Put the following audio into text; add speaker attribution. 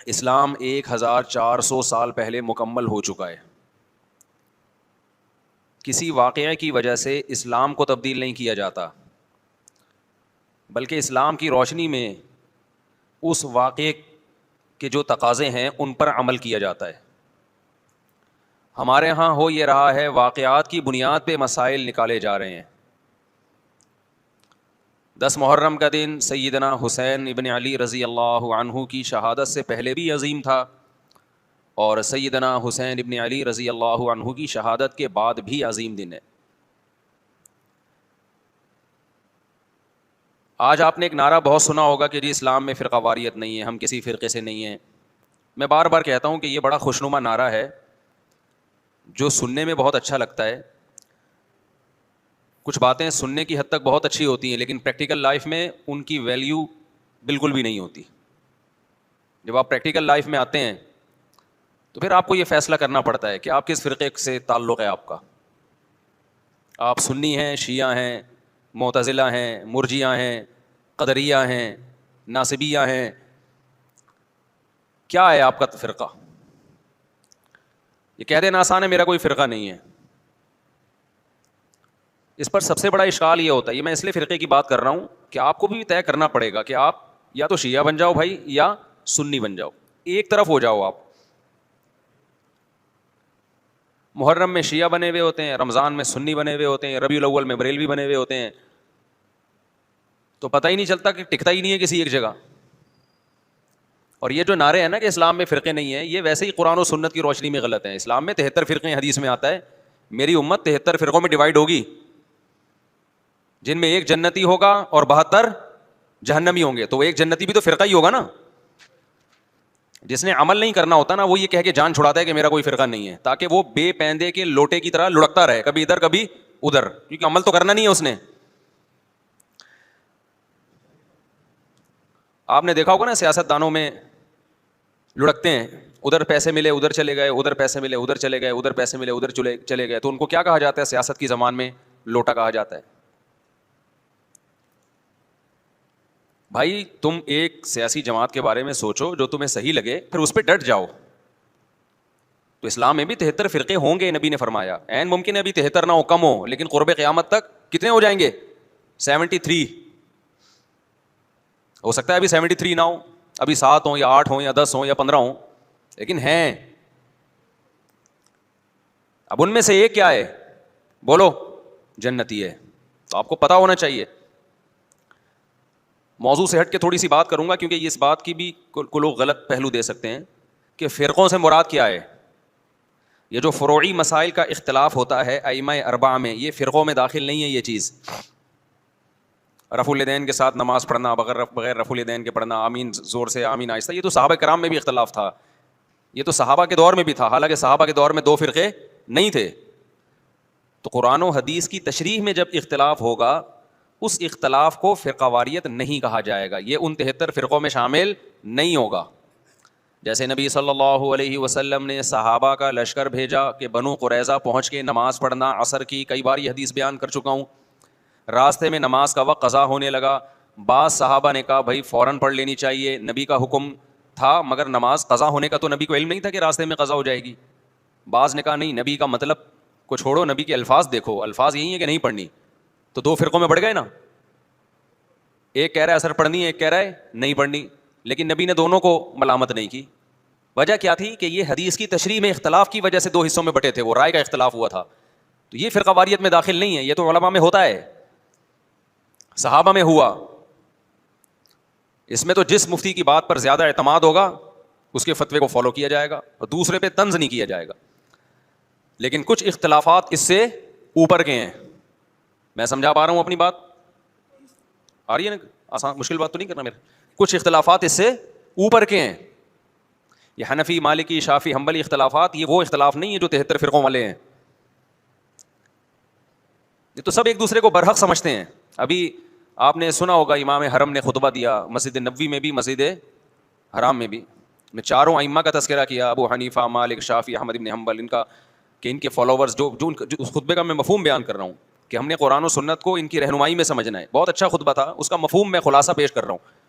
Speaker 1: اسلام 1400 سال پہلے مکمل ہو چکا ہے. کسی واقعے کی وجہ سے اسلام کو تبدیل نہیں کیا جاتا، بلکہ اسلام کی روشنی میں اس واقعے کے جو تقاضے ہیں ان پر عمل کیا جاتا ہے. ہمارے ہاں ہو یہ رہا ہے، واقعات کی بنیاد پہ مسائل نکالے جا رہے ہیں. 10 محرم کا دن سیدنا حسین ابن علی رضی اللہ عنہ کی شہادت سے پہلے بھی عظیم تھا، اور سیدنا حسین ابن علی رضی اللہ عنہ کی شہادت کے بعد بھی عظیم دن ہے. آج آپ نے ایک نعرہ بہت سنا ہوگا کہ جی اسلام میں فرقہ واریت نہیں ہے، ہم کسی فرقے سے نہیں ہیں. میں بار بار کہتا ہوں کہ یہ بڑا خوشنما نعرہ ہے جو سننے میں بہت اچھا لگتا ہے. کچھ باتیں سننے کی حد تک بہت اچھی ہوتی ہیں، لیکن پریکٹیکل لائف میں ان کی ویلیو بالکل بھی نہیں ہوتی. جب آپ پریکٹیکل لائف میں آتے ہیں تو پھر آپ کو یہ فیصلہ کرنا پڑتا ہے کہ آپ کس فرقے سے تعلق ہے آپ کا. آپ سنی ہیں، شیعہ ہیں، معتزلہ ہیں، مرجیہ ہیں، قدریہ ہیں، ناصبیہ ہیں، کیا ہے آپ کا فرقہ؟ یہ کہہ دینا آسان ہے میرا کوئی فرقہ نہیں ہے. اس پر سب سے بڑا اشکال یہ ہوتا ہے، یہ میں اس لیے فرقے کی بات کر رہا ہوں کہ آپ کو بھی طے کرنا پڑے گا کہ آپ یا تو شیعہ بن جاؤ بھائی، یا سنی بن جاؤ، ایک طرف ہو جاؤ آپ. محرم میں شیعہ بنے ہوئے ہوتے ہیں، رمضان میں سنی بنے ہوئے ہوتے ہیں، ربیع الاول میں بریلوی بنے ہوئے ہوتے ہیں، تو پتہ ہی نہیں چلتا کہ ٹکتا ہی نہیں ہے کسی ایک جگہ. اور یہ جو نعرے ہیں نا کہ اسلام میں فرقے نہیں ہیں، یہ ویسے ہی قرآن و سنت کی روشنی میں غلط ہیں. اسلام میں 73 فرقے، حدیث میں آتا ہے میری امت 73 فرقوں میں ڈیوائڈ ہوگی، جن میں ایک جنتی ہوگا اور 72 جہنمی ہوں گے. تو ایک جنتی بھی تو فرقہ ہی ہوگا نا. جس نے عمل نہیں کرنا ہوتا نا، وہ یہ کہہ کے جان چھڑاتا ہے کہ میرا کوئی فرقہ نہیں ہے، تاکہ وہ بے پیندے کے لوٹے کی طرح لڑکتا رہے، کبھی ادھر کبھی ادھر، کیونکہ عمل تو کرنا نہیں ہے اس نے. آپ نے دیکھا ہوگا نا سیاست دانوں میں لڑکتے ہیں، ادھر پیسے ملے ادھر چلے گئے، ادھر پیسے ملے ادھر چلے گئے، ادھر پیسے ملے ادھر چلے گئے. تو ان کو کیا کہا جاتا ہے سیاست کی زبان میں؟ لوٹا کہا جاتا ہے. بھائی تم ایک سیاسی جماعت کے بارے میں سوچو جو تمہیں صحیح لگے، پھر اس پہ ڈٹ جاؤ. تو اسلام میں بھی 73 فرقے ہوں گے، نبی نے فرمایا. عین ممکن ہے ابھی 73 نہ ہو، کم ہو، لیکن قرب قیامت تک کتنے ہو جائیں گے؟ 73. ہو سکتا ہے ابھی 73 نہ ہو، ابھی 7 ہوں یا 8 ہوں یا 10 ہوں یا 15 ہوں، لیکن ہیں. اب ان میں سے ایک کیا ہے؟ بولو. جنتی ہے. تو آپ کو پتا ہونا چاہیے. موضوع سے ہٹ کے تھوڑی سی بات کروں گا، کیونکہ اس بات کی بھی کو لوگ غلط پہلو دے سکتے ہیں کہ فرقوں سے مراد کیا ہے. یہ جو فروعی مسائل کا اختلاف ہوتا ہے ائمہ اربعہ میں، یہ فرقوں میں داخل نہیں ہے. یہ چیز رفع الیدین کے ساتھ نماز پڑھنا، بغیر رفع الیدین کے پڑھنا، آمین زور سے آمین آہستہ، یہ تو صحابہ کرام میں بھی اختلاف تھا. یہ تو صحابہ کے دور میں بھی تھا، حالانکہ صحابہ کے دور میں 2 فرقے نہیں تھے. تو قرآن و حدیث کی تشریح میں جب اختلاف ہوگا، اس اختلاف کو فرقہ واریت نہیں کہا جائے گا. یہ ان 73 فرقوں میں شامل نہیں ہوگا. جیسے نبی صلی اللہ علیہ وسلم نے صحابہ کا لشکر بھیجا کہ بنو قریظہ پہنچ کے نماز پڑھنا عصر کی، کئی بار یہ حدیث بیان کر چکا ہوں. راستے میں نماز کا وقت قضا ہونے لگا، بعض صحابہ نے کہا بھائی فوراً پڑھ لینی چاہیے، نبی کا حکم تھا، مگر نماز قضا ہونے کا تو نبی کو علم نہیں تھا کہ راستے میں قضا ہو جائے گی. بعض نے کہا نہیں، نبی کا مطلب کو چھوڑو، نبی کے الفاظ دیکھو، الفاظ یہی ہے کہ نہیں پڑھنی. تو 2 فرقوں میں بڑھ گئے نا. ایک کہہ رہا ہے اثر پڑھنی ہے، ایک کہہ رہا ہے نہیں پڑھنی، لیکن نبی نے دونوں کو ملامت نہیں کی. وجہ کیا تھی؟ کہ یہ حدیث کی تشریح میں اختلاف کی وجہ سے 2 حصوں میں بٹے تھے، وہ رائے کا اختلاف ہوا تھا. تو یہ فرقہ واریت میں داخل نہیں ہے. یہ تو علماء میں ہوتا ہے، صحابہ میں ہوا. اس میں تو جس مفتی کی بات پر زیادہ اعتماد ہوگا اس کے فتوے کو فالو کیا جائے گا اور دوسرے پہ طنز نہیں کیا جائے گا. لیکن کچھ اختلافات اس سے اوپر کے ہیں. میں سمجھا پا رہا ہوں اپنی بات؟ آ رہی ہے نا؟ آسان مشکل بات تو نہیں کرنا میرے. کچھ اختلافات اس سے اوپر کے ہیں. یہ حنفی، مالکی، شافعی، حنبلی اختلافات، یہ وہ اختلاف نہیں ہے جو 73 فرقوں والے ہیں. یہ تو سب ایک دوسرے کو برحق سمجھتے ہیں. ابھی آپ نے سنا ہوگا امام حرم نے خطبہ دیا، مسجد نبوی میں بھی مسجد حرام میں بھی. میں چاروں ائمہ کا تذکرہ کیا، ابو حنیفہ، مالک، شافعی، احمد بن حنبل، ان کا کہ ان کے فالوورز جو اس خطبے کا میں مفہوم بیان کر رہا ہوں کہ ہم نے قرآن و سنت کو ان کی رہنمائی میں سمجھنا ہے. بہت اچھا خطبہ تھا، اس کا مفہوم میں خلاصہ پیش کر رہا ہوں.